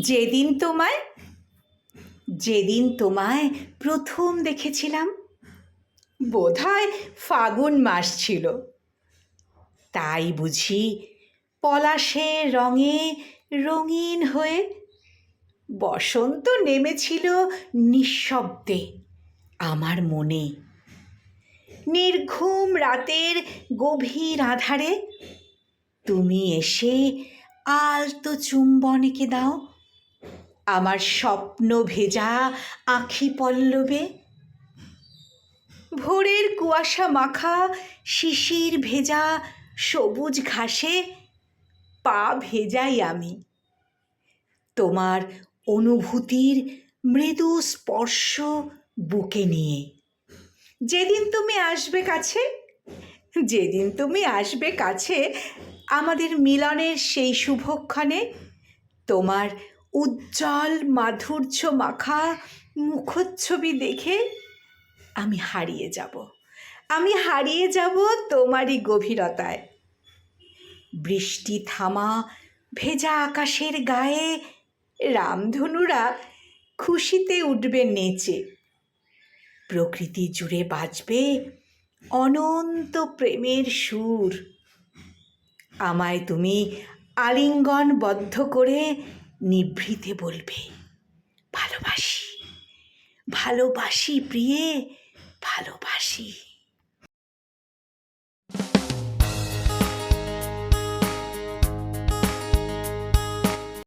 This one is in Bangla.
যেদিন তোমায় যেদিন তোমায় প্রথম দেখেছিলাম, বোধহয় ফাগুন মাস ছিল। তাই বুঝি পলাশের রঙে রঙিন হয়ে বসন্ত নেমেছিল নিঃশব্দে আমার মনে। নির্ঘুম রাতের গভীর আধারে তুমি এসে আলতো চুম্বন এঁকে দাও আমার স্বপ্ন ভেজা আঁখি পল্লবে। ভোরের কুয়াশা মাখা শিশির ভেজা সবুজ ঘাসে পা ভেজাই আমি তোমার অনুভূতির মৃদু স্পর্শ বুকে নিয়ে। যেদিন তুমি আসবে কাছে, যেদিন তুমি আসবে কাছে আমাদের মিলনের সেই শুভক্ষণে, তোমার উজ্জ্বল মাধুর্য মাখা মুখচ্ছবি দেখে আমি হারিয়ে যাব তোমারই গভীরতায়। বৃষ্টি থামা ভেজা আকাশের গায়ে রামধনুরা খুশিতে উঠবে নেচে। প্রকৃতি জুড়ে বাজবে অনন্ত প্রেমের সুর। আমায় তুমি আলিঙ্গনবদ্ধ করে নিভৃতে বলবে, ভালোবাসি, ভালোবাসি প্রিয়ে, ভালোবাসি।